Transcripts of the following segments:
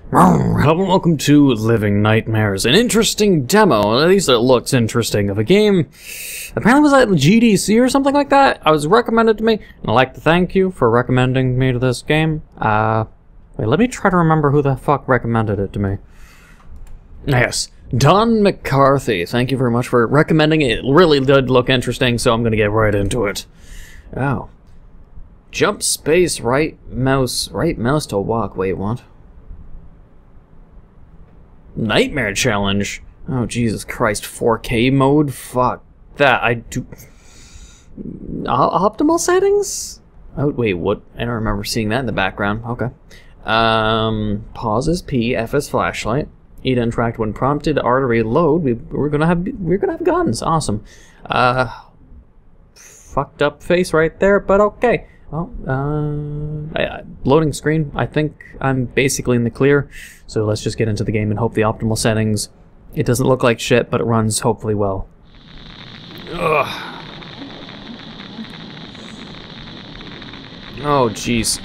Hello and welcome to Living Nightmares, an interesting demo, at least it looks interesting, of a game. Apparently it was at GDC or something like that. I was recommended to me, and I'd like to thank you for recommending me to this game. Wait, let me try to remember who the fuck recommended it to me. Yes, Don McCarthy. Thank you very much for recommending it. It really did look interesting, so I'm gonna get right into it. Oh. Jump space, right mouse to walk. Wait, what? Nightmare challenge. Oh, Jesus Christ. 4K mode? Fuck that. I do... Optimal settings? Oh, wait, what? I don't remember seeing that in the background. Okay. Pause is P, F is flashlight. E to interact when prompted, R to reload. We're gonna have guns. Awesome. Fucked up face right there, but okay. Oh, loading screen. I think I'm basically in the clear, so let's just get into the game and hope the optimal settings. It doesn't look like shit, but it runs hopefully well. Ugh. Oh, jeez.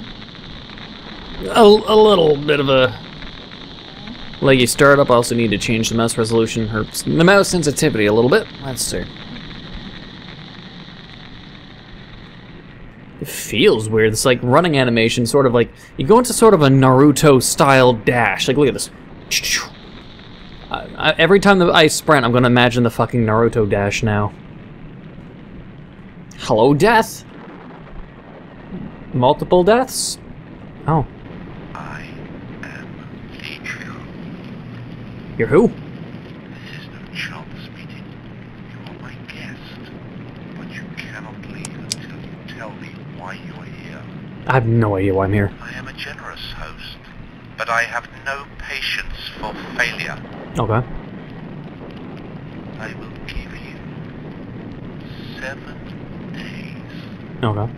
A little bit of a laggy startup. I also need to change the mouse resolution, or the mouse sensitivity a little bit. Let's see. It feels weird. It's like running animation, sort of like you go into sort of a Naruto-style dash. Like, look at this. Every time that I sprint, I'm gonna imagine the fucking Naruto dash now. Hello, death. Multiple deaths? Oh. I am Neco. You're who? This is no chance meeting. You are my guest, but you cannot leave until you tell me why you are here. I have no idea why I'm here. I am a generous host, but I have no patience for failure. Okay. I will give you 7 days. Okay.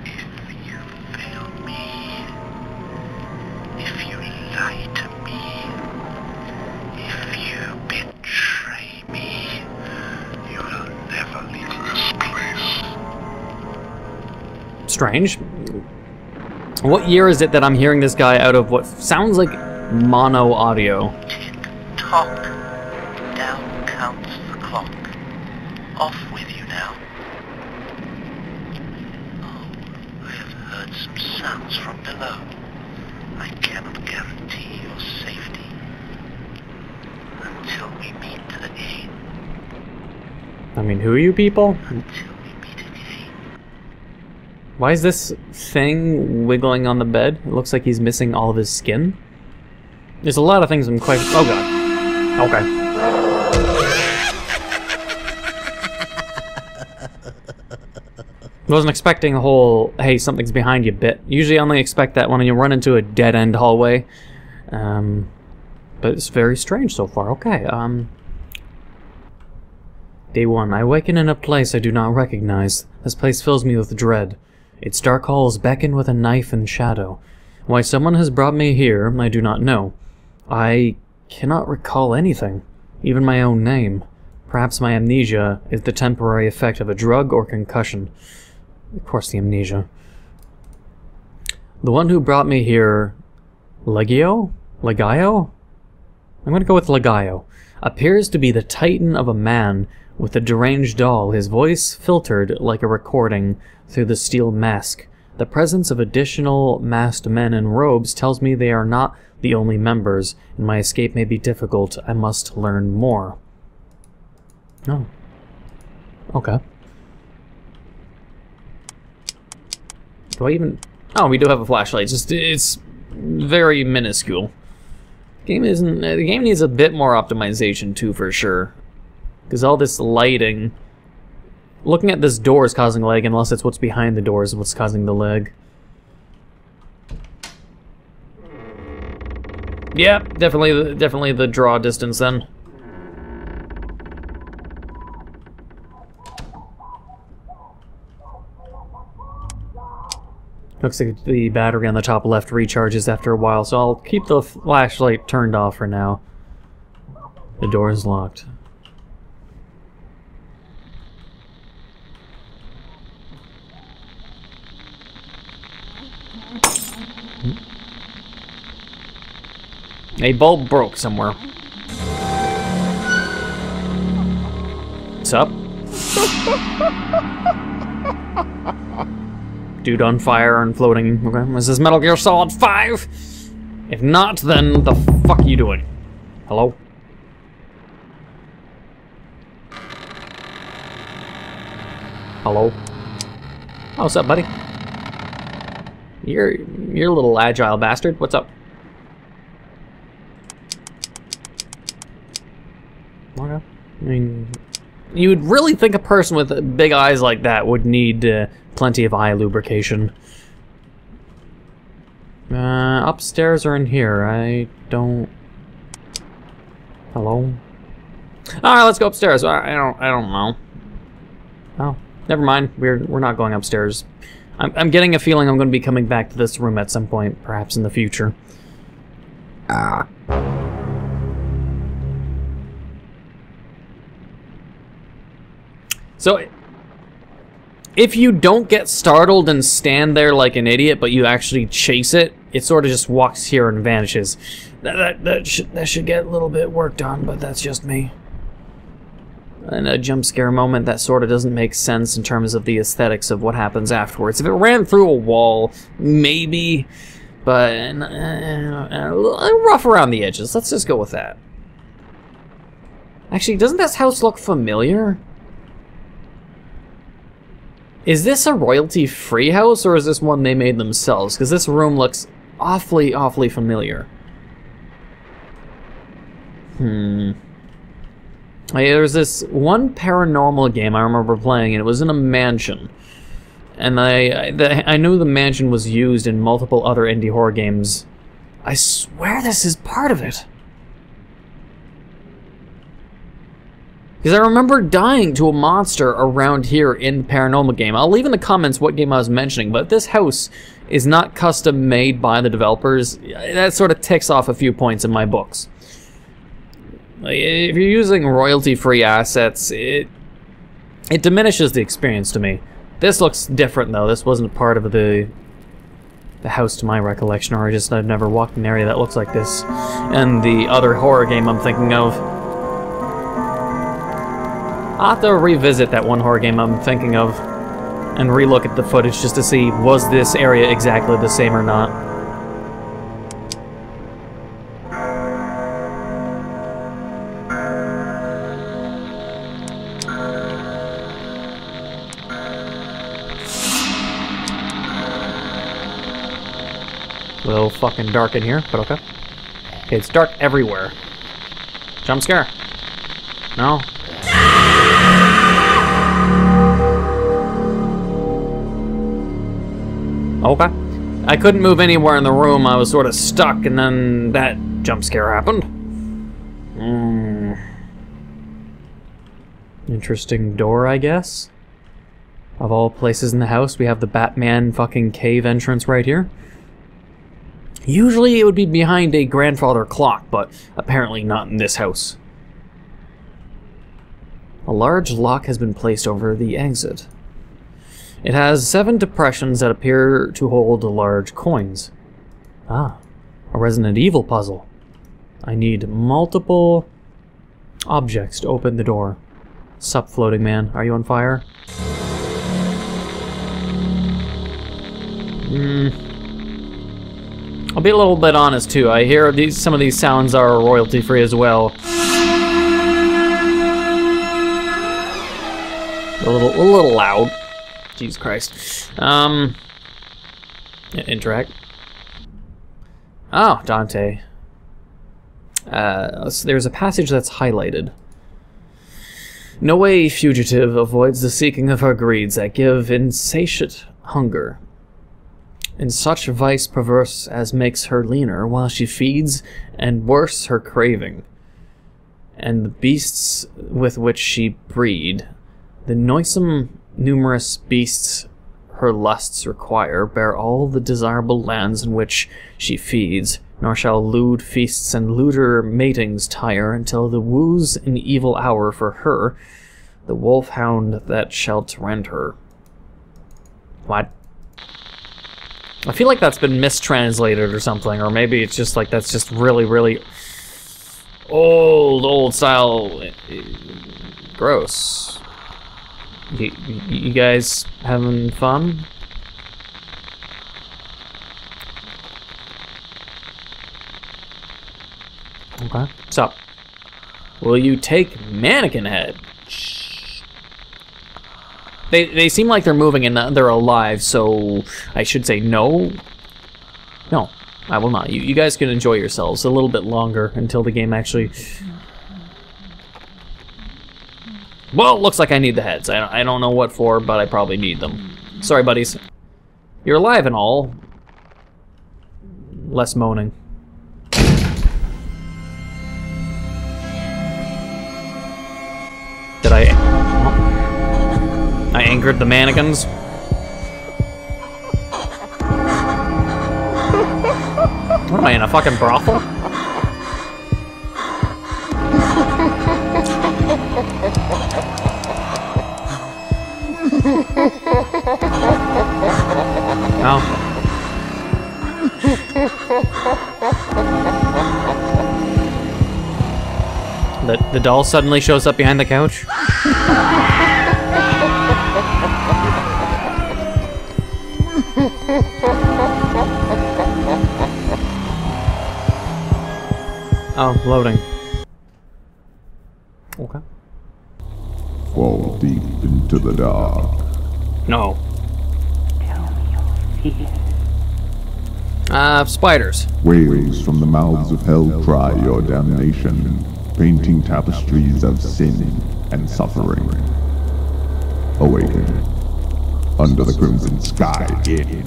If you fail me, if you lie to me, if you betray me, you will never leave this place. Strange. What year is it that I'm hearing this guy out of what sounds like mono audio? Tick-tock. Down counts the clock. Off with you now. Oh, I have heard some sounds from below. I cannot guarantee your safety until we meet again. I mean, who are you people? Until we meet again. Why is this thing wiggling on the bed? It looks like he's missing all of his skin. There's a lot of things I'm quite... Oh god. Okay. Wasn't expecting the whole, hey, something's behind you bit. Usually I only expect that when you run into a dead-end hallway. But it's very strange so far. Okay, Day 1. I awaken in a place I do not recognize. This place fills me with dread. Its dark halls beckon with a knife and shadow. Why someone has brought me here, I do not know. I cannot recall anything, even my own name. Perhaps my amnesia is the temporary effect of a drug or concussion. Of course, the amnesia. The one who brought me here, Legio? Legaio? I'm gonna go with Legaio. Appears to be the titan of a man with a deranged doll, his voice filtered like a recording through the steel mask. The presence of additional masked men in robes tells me they are not the only members, and my escape may be difficult. I must learn more. Oh. Okay. Do I even... Oh, we do have a flashlight. It's very minuscule. The game needs a bit more optimization too, for sure. Because all this lighting... Looking at this door is causing lag, unless it's what's behind the door is what's causing the lag. Yeah, definitely the draw distance then. Looks like the battery on the top left recharges after a while, so I'll keep the flashlight turned off for now. The door is locked. A bulb broke somewhere. What's up? Dude on fire and floating. Okay. Is this Metal Gear Solid 5? If not, then the fuck are you doing? Hello? Hello? Oh, what's up, buddy? You're a little agile bastard. What's up? Okay. I mean, you would really think a person with big eyes like that would need plenty of eye lubrication. Upstairs or in here? I don't... Hello? Alright, let's go upstairs. I don't know. Oh, never mind. We're not going upstairs. I'm getting a feeling I'm going to be coming back to this room at some point, perhaps in the future. Ah. So, if you don't get startled and stand there like an idiot, but you actually chase it, it sort of just walks here and vanishes. That should get a little bit worked on, but that's just me. And a jump scare moment that sort of doesn't make sense in terms of the aesthetics of what happens afterwards. If it ran through a wall, maybe, but a little rough around the edges. Let's just go with that. Actually, doesn't this house look familiar? Is this a royalty-free house, or is this one they made themselves? Because this room looks awfully familiar. There's this one paranormal game I remember playing, and it was in a mansion. And I knew the mansion was used in multiple other indie horror games. I swear this is part of it. Because I remember dying to a monster around here in the paranormal game. I'll leave in the comments what game I was mentioning, but this house is not custom made by the developers. That sort of ticks off a few points in my books. If you're using royalty-free assets, it diminishes the experience to me. This looks different, though. This wasn't a part of the house to my recollection, or I've never walked in an area that looks like this. And the other horror game I'm thinking of, I'll have to revisit that one horror game I'm thinking of and relook at the footage just to see, was this area exactly the same or not. A little fucking dark in here, but okay. Okay, it's dark everywhere. Jump scare. No. Okay. I couldn't move anywhere in the room. I was sort of stuck, and then that jump scare happened. Interesting door, I guess. Of all places in the house, we have the Batman fucking cave entrance right here. Usually it would be behind a grandfather clock, but apparently not in this house. A large lock has been placed over the exit. It has 7 depressions that appear to hold large coins. Ah, a Resident Evil puzzle. I need multiple objects to open the door. Sup, floating man? Are you on fire? I'll be a little bit honest too. I hear some of these sounds are royalty free as well. A little loud. Jesus Christ. Interact. Oh, Dante. There's a passage that's highlighted. No way fugitive avoids the seeking of her greeds that give insatiate hunger. In such vice perverse as makes her leaner while she feeds, and worse her craving. And the beasts with which she breed, the noisome numerous beasts her lusts require, bear all the desirable lands in which she feeds, nor shall lewd feasts and lewder matings tire, until the woos an evil hour for her, the wolf-hound that shall rend her. What? I feel like that's been mistranslated or something, or maybe it's just like that's just really, really old style. Gross. You guys having fun? Okay. So, will you take mannequin head? They seem like they're moving and they're alive, so I should say no. No, I will not. You guys can enjoy yourselves a little bit longer until the game actually... Well, it looks like I need the heads. I don't know what for, but I probably need them. Sorry, buddies. You're alive and all. Less moaning. Did I angered the mannequins? What am I, in a fucking brothel? Oh. The doll suddenly shows up behind the couch. Oh, loading. Okay. Fall deep into the dark. No. Spiders. Wails from the mouths of hell cry your damnation, painting tapestries of sin and suffering. Awaken under the crimson sky in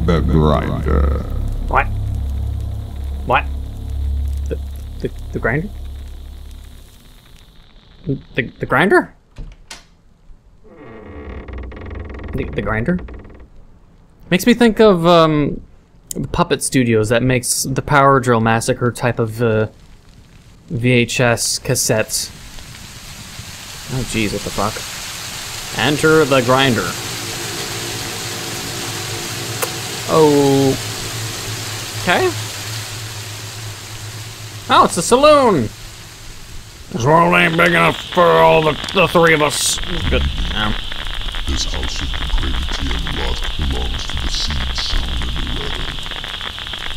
the grinder. What? What? The grinder? The grinder? The grinder? Makes me think of the Puppet Studios that makes the Power Drill Massacre type of VHS cassettes. Oh jeez, what the fuck? Enter the grinder. Oh. Okay. Oh, it's a saloon. This world ain't big enough for all the three of us. Good. This house of depravity and lust belongs to the seed sown in the letter.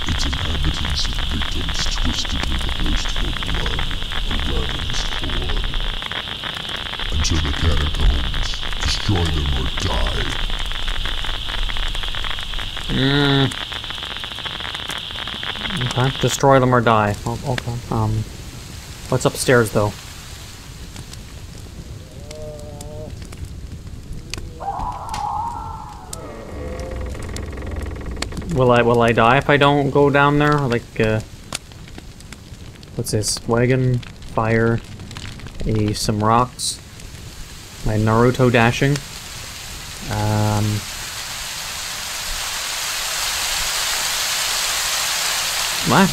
Its inhabitants and victims twisted with a thirst for blood, a ravenous horde. Enter the catacombs, destroy them or die. Okay, destroy them or die. Oh, okay. What's upstairs though? Will I die if I don't go down there? Like, what's this? Wagon, fire, some rocks. My Naruto dashing. What?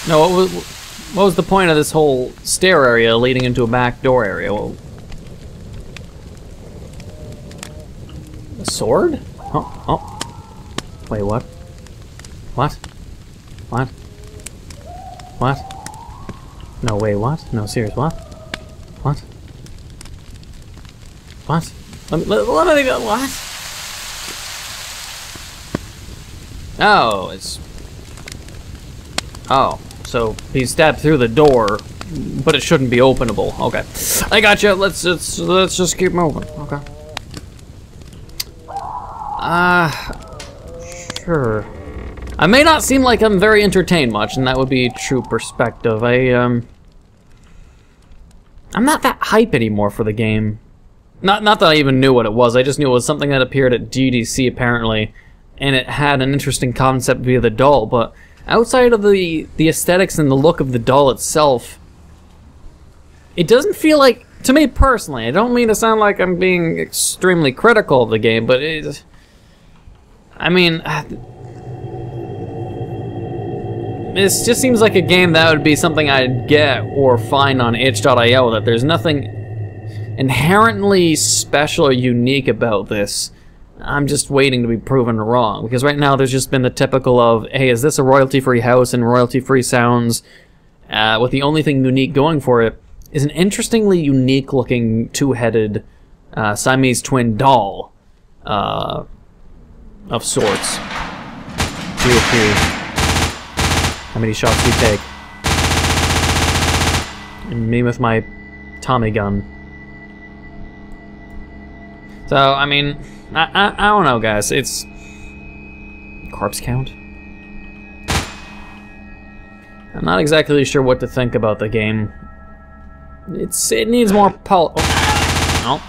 No, what was the point of this whole stair area leading into a back door area? Whoa. A sword? Oh, oh. Wait, what? What? What? What? No, wait, what? No, serious, what? What? What? Let me go, what? Oh, it's... Oh, so he stabbed through the door, but it shouldn't be openable. Okay, I gotcha. Let's just keep moving. Okay. Sure. I may not seem like I'm very entertained much, and that would be true perspective. I'm not that hype anymore for the game. Not that I even knew what it was. I just knew it was something that appeared at GDC apparently, and it had an interesting concept via the doll, but outside of the aesthetics and the look of the doll itself, it doesn't feel like, to me personally, I don't mean to sound like I'm being extremely critical of the game, but it, I mean, this just seems like a game that would be something I'd get or find on itch.io, that there's nothing inherently special or unique about this. I'm just waiting to be proven wrong, because right now there's just been the typical of, hey, is this a royalty-free house and royalty-free sounds, with the only thing unique going for it is an interestingly unique-looking two-headed Siamese twin doll of sorts. Pew pew. How many shots do you take? And me with my Tommy gun. So, I mean, I don't know, guys. It's... corpse count? I'm not exactly sure what to think about the game. It needs more Oh.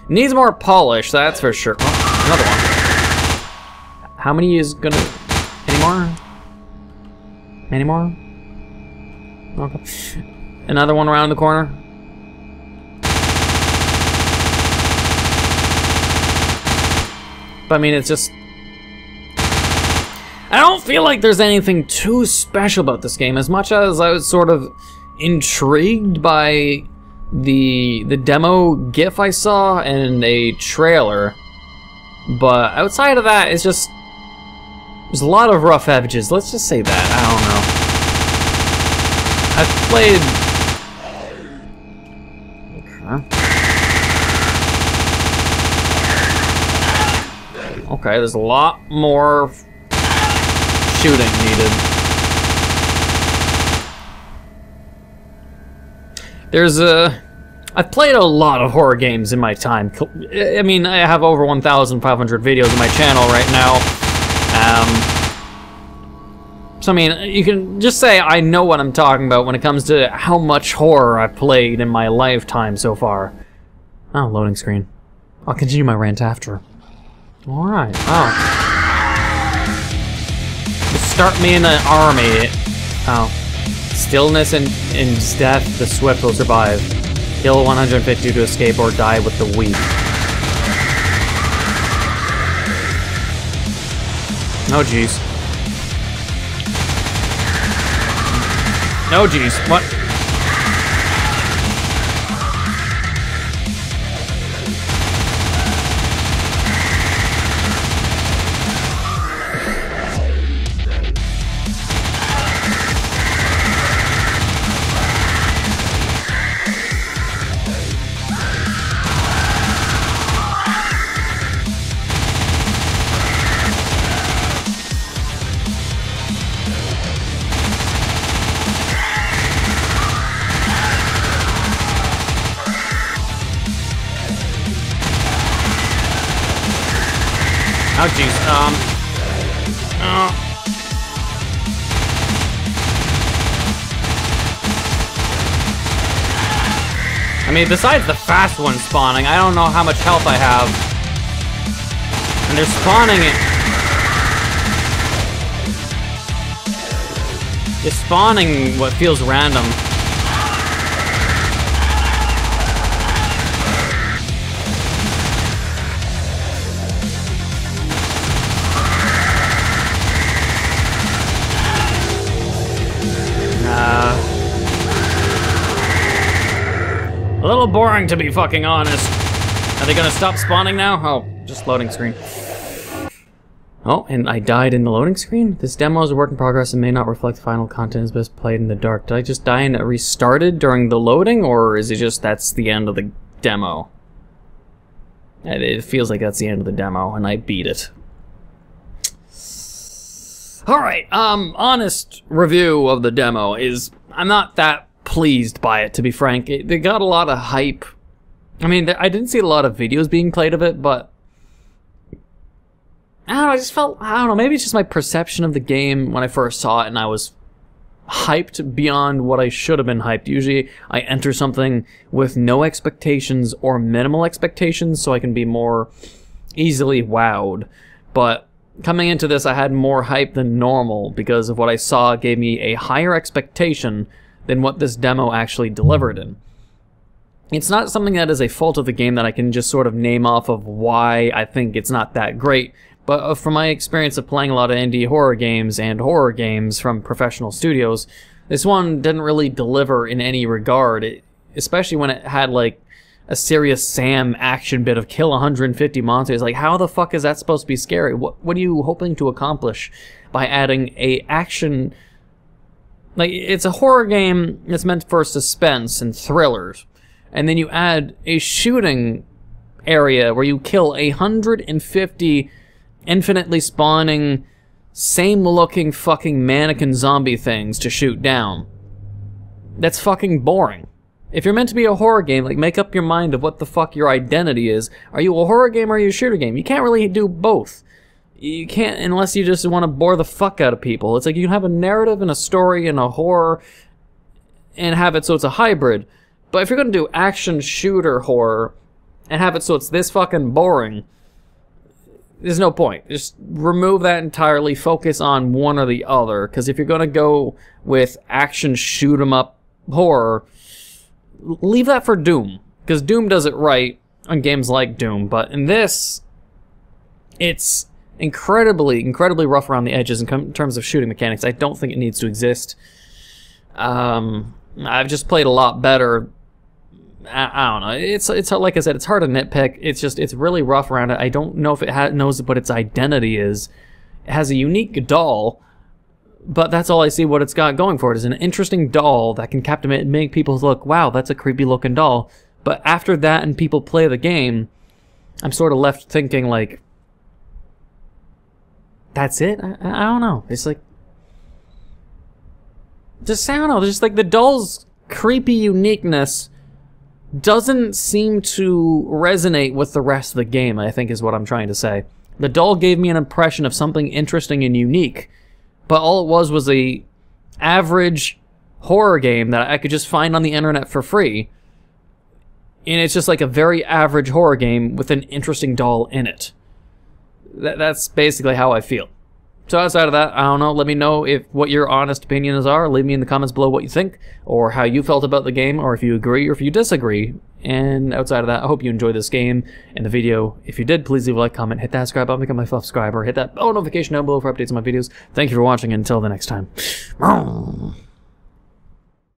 It needs more polish, that's for sure. Oh, another one. How many is gonna... any more? Any more? Okay. Another one around the corner. But I mean, it's just... I don't feel like there's anything too special about this game, as much as I was sort of intrigued by the demo GIF I saw and a trailer. But outside of that, it's just... there's a lot of rough edges, let's just say that. I don't know. I've played... Okay, there's a lot more shooting needed. There's I've played a lot of horror games in my time. I mean, I have over 1,500 videos on my channel right now. So I mean, you can just say I know what I'm talking about when it comes to how much horror I've played in my lifetime so far. Oh, loading screen. I'll continue my rant after. Alright, oh. Just start me in an army. Oh. Stillness and death, the swift will survive. Kill 150 to escape or die with the weak. Oh jeez. Oh jeez, what? Oh jeez, I mean, besides the fast one spawning, I don't know how much health I have. And they're spawning it. They're spawning what feels random. A little boring, to be fucking honest. Are they gonna stop spawning now? Oh, just loading screen. Oh, and I died in the loading screen? This demo is a work in progress and may not reflect final content as best played in the dark. Did I just die and it restarted during the loading, or is it just that's the end of the demo? It feels like that's the end of the demo, and I beat it. Alright, honest review of the demo is, I'm not that pleased by it, to be frank. They got a lot of hype. I mean, I didn't see a lot of videos being played of it, but I don't know, I just felt, I don't know, maybe it's just my perception of the game when I first saw it and I was hyped beyond what I should have been hyped. Usually I enter something with no expectations or minimal expectations so I can be more easily wowed. But coming into this, I had more hype than normal because of what I saw gave me a higher expectation than what this demo actually delivered in. It's not something that is a fault of the game that I can just sort of name off of why I think it's not that great, but from my experience of playing a lot of indie horror games and horror games from professional studios, this one didn't really deliver in any regard, especially when it had like a Serious Sam action bit of kill 150 monsters. Like, how the fuck is that supposed to be scary? What are you hoping to accomplish by adding a action? Like, it's a horror game that's meant for suspense and thrillers, and then you add a shooting area where you kill 150 infinitely spawning, same-looking fucking mannequin zombie things to shoot down. That's fucking boring. If you're meant to be a horror game, like, make up your mind of what the fuck your identity is. Are you a horror game or are you a shooter game? You can't really do both. You can't unless you just want to bore the fuck out of people. It's like you can have a narrative and a story and a horror and have it so it's a hybrid. But if you're going to do action shooter horror and have it so it's this fucking boring, there's no point. Just remove that entirely. Focus on one or the other. Because if you're going to go with action shoot 'em up horror, leave that for Doom, because Doom does it right on games like Doom, but in this, it's incredibly rough around the edges in terms of shooting mechanics. I don't think it needs to exist. I've just played a lot better. I don't know. It's like I said, it's hard to nitpick. It's really rough around it. I don't know if it knows what its identity is. It has a unique doll, but that's all I see what it's got going for it is an interesting doll that can captivate and make people look, wow, that's a creepy looking doll. But after that and people play the game, I'm sort of left thinking like, that's it? I don't know. It's like, just, I don't know, just like the doll's creepy uniqueness doesn't seem to resonate with the rest of the game, I think is what I'm trying to say. The doll gave me an impression of something interesting and unique, but all it was a average horror game that I could just find on the internet for free. And it's just like a very average horror game with an interesting doll in it. That's basically how I feel. So outside of that, I don't know, let me know what your honest opinions are. Leave me in the comments below what you think, or how you felt about the game, or if you agree or if you disagree. And outside of that, I hope you enjoyed this game and the video. If you did, please leave a like, comment, hit that subscribe button, become my subscriber, hit that bell notification down below for updates on my videos. Thank you for watching, and until the next time.